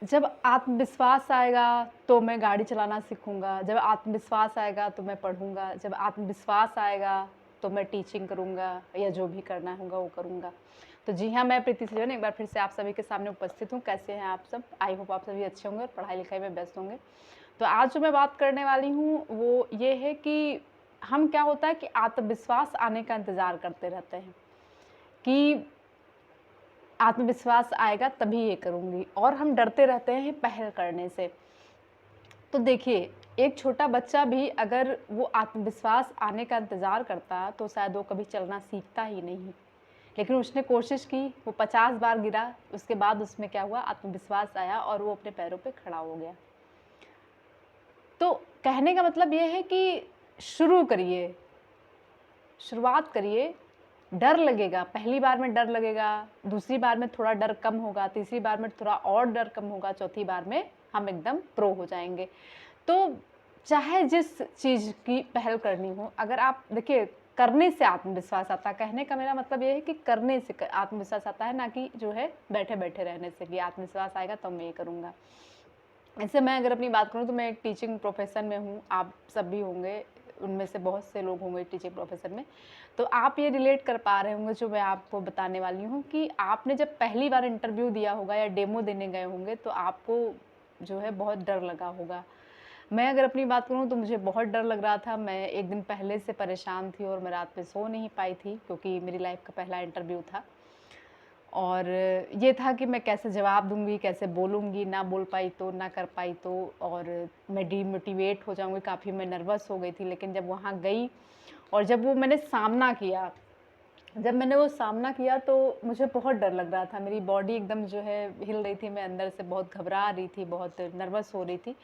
जब आत्मविश्वास आएगा तो मैं गाड़ी चलाना सीखूँगा, जब आत्मविश्वास आएगा तो मैं पढ़ूँगा, जब आत्मविश्वास आएगा तो मैं टीचिंग करूँगा या जो भी करना होगा वो करूँगा। तो जी हाँ, मैं प्रीति सजन एक बार फिर से आप सभी के सामने उपस्थित हूँ। कैसे हैं आप सब? आई होप आप सभी अच्छे होंगे और पढ़ाई-लिखाई में व्यस्त होंगे। तो आज जो मैं बात करने वाली हूँ वो ये है कि हम क्या होता है कि आत्मविश्वास आने का इंतज़ार करते रहते हैं कि आत्मविश्वास आएगा तभी ये करूँगी और हम डरते रहते हैं पहल करने से। तो देखिए, एक छोटा बच्चा भी अगर वो आत्मविश्वास आने का इंतज़ार करता तो शायद वो कभी चलना सीखता ही नहीं। लेकिन उसने कोशिश की, वो 50 बार गिरा, उसके बाद उसमें क्या हुआ आत्मविश्वास आया और वो अपने पैरों पे खड़ा हो गया। तो कहने का मतलब ये है कि शुरू करिए, शुरुआत करिए। डर लगेगा, पहली बार में डर लगेगा, दूसरी बार में थोड़ा डर कम होगा, तीसरी बार में थोड़ा और डर कम होगा, चौथी बार में हम एकदम प्रो हो जाएँगे। तो चाहे जिस चीज़ की पहल करनी हो, अगर आप देखिए करने से आत्मविश्वास आता है, कहने का मेरा मतलब ये है कि करने से क आत्मविश्वास आता है, ना कि जो है बैठे-बैठे रहने से कि आत्मविश्वास आएगा तब मैं ये करूँगा। ऐसे मैं अगर अपनी बात करूँ तो मैं एक टीचिंग प्रोफ़ेशन में हूँ, आप सब भी होंगे, उनमें से बहुत से लोग होंगे टीचिंग प्रोफ़ेशन में। तो आप ये रिलेट कर पा रहे होंगे जो मैं आपको बताने वाली हूँ कि आपने जब पहली बार इंटरव्यू दिया होगा या डेमो देने गए होंगे तो आपको जो है बहुत डर लगा होगा। मैं अगर अपनी बात करूँ तो मुझे बहुत डर लग रहा था, मैं 1 दिन पहले से परेशान थी और मैं रात में सो नहीं पाई थी क्योंकि मेरी लाइफ़ का पहला इंटरव्यू था। और ये था कि मैं कैसे जवाब दूँगी, कैसे बोलूँगी, ना बोल पाई तो, ना कर पाई तो और मैं डीमोटिवेट हो जाऊँगी, काफ़ी मैं नर्वस हो गई थी। लेकिन जब वहाँ गई और जब वो मैंने सामना किया, जब मैंने वो सामना किया तो मुझे बहुत डर लग रहा था, मेरी बॉडी एकदम जो है हिल रही थी, मैं अंदर से बहुत घबरा रही थी, बहुत नर्वस हो रही थी।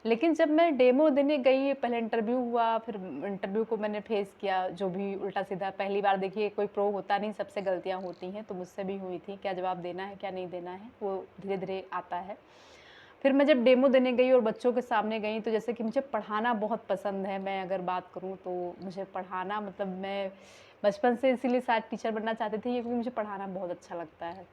लेकिन जब मैं डेमो देने गई, पहले इंटरव्यू हुआ, फिर इंटरव्यू को मैंने फेस किया, जो भी उल्टा-सीधा पहली बार देखिए कोई प्रो होता नहीं, सबसे गलतियाँ होती हैं, तो मुझसे भी हुई थी, क्या जवाब देना है, क्या नहीं देना है, वो धीरे-धीरे आता है। फिर मैं जब डेमो देने गई और बच्चों के सामने गई, तो जैसे कि मुझे पढ़ाना बहुत पसंद है, मैं अगर बात करूँ तो मुझे पढ़ाना मतलब मैं बचपन से इसीलिए शायद टीचर बनना चाहती थी क्योंकि मुझे पढ़ाना बहुत अच्छा लगता है।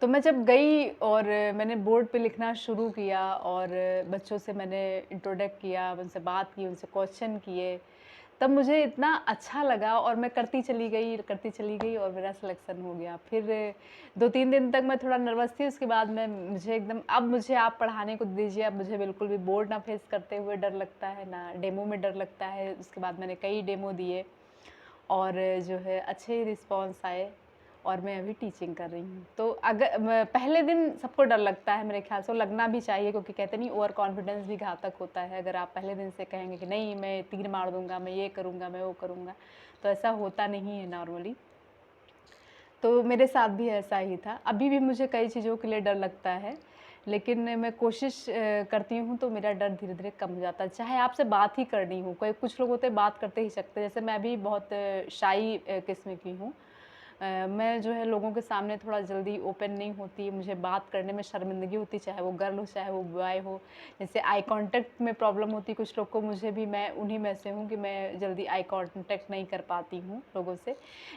तो मैं जब गई और मैंने बोर्ड पे लिखना शुरू किया और बच्चों से मैंने इंट्रोडक्ट किया, उनसे बात की, उनसे क्वेश्चन किए, तब मुझे इतना अच्छा लगा और मैं करती चली गई और मेरा सिलेक्शन हो गया। फिर 2-3 दिन तक मैं थोड़ा नर्वस थी, उसके बाद मैं मुझे एकदम अब मुझे आप पढ़ाने को दीजिए, अब मुझे बिल्कुल भी बोर्ड ना फेस करते हुए डर लगता है, ना डेमो में डर लगता है। उसके बाद मैंने कई डेमो दिए और जो है अच्छे रिस्पॉन्स आए और मैं अभी टीचिंग कर रही हूँ। तो अगर पहले दिन सबको डर लगता है मेरे ख़्याल से और लगना भी चाहिए क्योंकि कहते नहीं ओवर कॉन्फिडेंस भी घातक होता है। अगर आप पहले दिन से कहेंगे कि नहीं मैं तीर मार दूँगा, मैं ये करूँगा, मैं वो करूँगा, तो ऐसा होता नहीं है नॉर्मली। तो मेरे साथ भी ऐसा ही था। अभी भी मुझे कई चीज़ों के लिए डर लगता है, लेकिन मैं कोशिश करती हूँ तो मेरा डर धीरे-धीरे कम हो जाता है। चाहे आपसे बात ही करनी हो, कोई कुछ लोग होते हैं बात करते ही सकते हैं, जैसे मैं भी बहुत शाई किस्म की हूँ। मैं जो है लोगों के सामने थोड़ा जल्दी ओपन नहीं होती, मुझे बात करने में शर्मिंदगी होती, चाहे वो गर्ल हो, चाहे वो बॉय हो। जैसे आई कॉन्टैक्ट में प्रॉब्लम होती है कुछ लोग को, मुझे भी मैं उन्हीं में से हूँ कि मैं जल्दी आई कॉन्टैक्ट नहीं कर पाती हूँ लोगों से।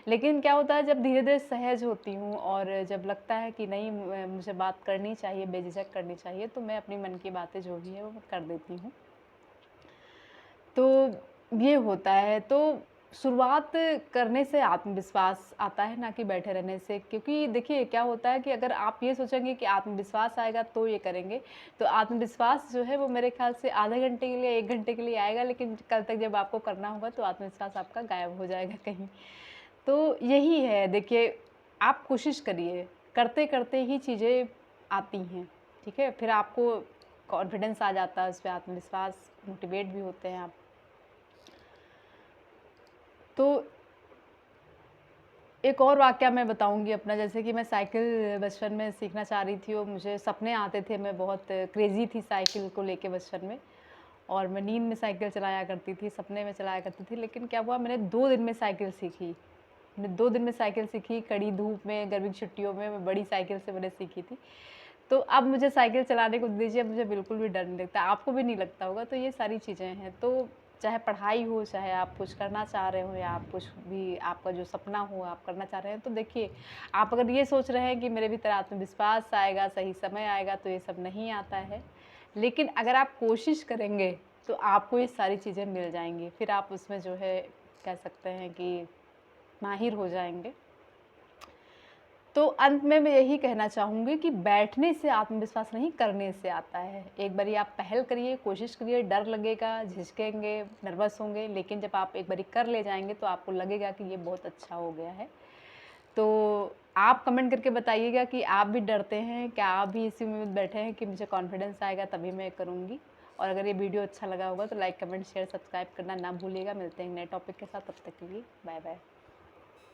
लेकिन क्या होता है जब धीरे-धीरे सहज होती हूँ और जब लगता है कि नहीं मुझे बात करनी चाहिए, बेझिझक करनी चाहिए, तो मैं अपनी मन की बातें जो भी है वो कर देती हूँ। तो ये होता है, तो शुरुआत करने से आत्मविश्वास आता है, ना कि बैठे रहने से। क्योंकि देखिए क्या होता है कि अगर आप ये सोचेंगे कि आत्मविश्वास आएगा तो ये करेंगे, तो आत्मविश्वास जो है वो मेरे ख़्याल से आधे घंटे के लिए, 1 घंटे के लिए आएगा, लेकिन कल तक जब आपको करना होगा तो आत्मविश्वास आपका गायब हो जाएगा कहीं। तो यही है देखिए, आप कोशिश करिए, करते-करते ही चीज़ें आती हैं, ठीक है? फिर आपको कॉन्फिडेंस आ जाता है, उसपे आत्मविश्वास, मोटिवेट भी होते हैं आप। तो एक और वाक़या मैं बताऊँगी अपना, जैसे कि मैं साइकिल बचपन में सीखना चाह रही थी और मुझे सपने आते थे, मैं बहुत क्रेज़ी थी साइकिल को लेके बचपन में और मैं नींद में साइकिल चलाया करती थी, सपने में चलाया करती थी। लेकिन क्या हुआ मैंने 2 दिन में साइकिल सीखी। मैंने 2 दिन में साइकिल सीखी, कड़ी धूप में, गर्मी की छुट्टियों में, मैं बड़ी साइकिल से मैंने सीखी थी। तो अब मुझे साइकिल चलाने को दीजिए, मुझे बिल्कुल भी डर नहीं लगता, आपको भी नहीं लगता होगा, तो ये सारी चीज़ें हैं। तो चाहे पढ़ाई हो, चाहे आप कुछ करना चाह रहे हो या आप कुछ भी आपका जो सपना हो आप करना चाह रहे हैं, तो देखिए आप अगर ये सोच रहे हैं कि मेरे भीतर आत्मविश्वास आएगा, सही समय आएगा, तो ये सब नहीं आता है। लेकिन अगर आप कोशिश करेंगे तो आपको ये सारी चीज़ें मिल जाएँगी, फिर आप उसमें जो है कह सकते हैं कि माहिर हो जाएँगे। तो अंत में मैं यही कहना चाहूँगी कि बैठने से आत्मविश्वास नहीं, करने से आता है। एक बारी आप पहल करिए, कोशिश करिए, डर लगेगा, झिझकेंगे, नर्वस होंगे, लेकिन जब आप एक बारी कर ले जाएँगे तो आपको लगेगा कि ये बहुत अच्छा हो गया है। तो आप कमेंट करके बताइएगा कि आप भी डरते हैं, क्या आप भी इसी उम्मीद में बैठे हैं कि मुझे कॉन्फिडेंस आएगा तभी मैं करूँगी? और अगर ये वीडियो अच्छा लगा होगा तो लाइक, कमेंट, शेयर, सब्सक्राइब करना ना भूलिएगा। मिलते हैं नए टॉपिक के साथ, तब तक के लिए बाय बाय।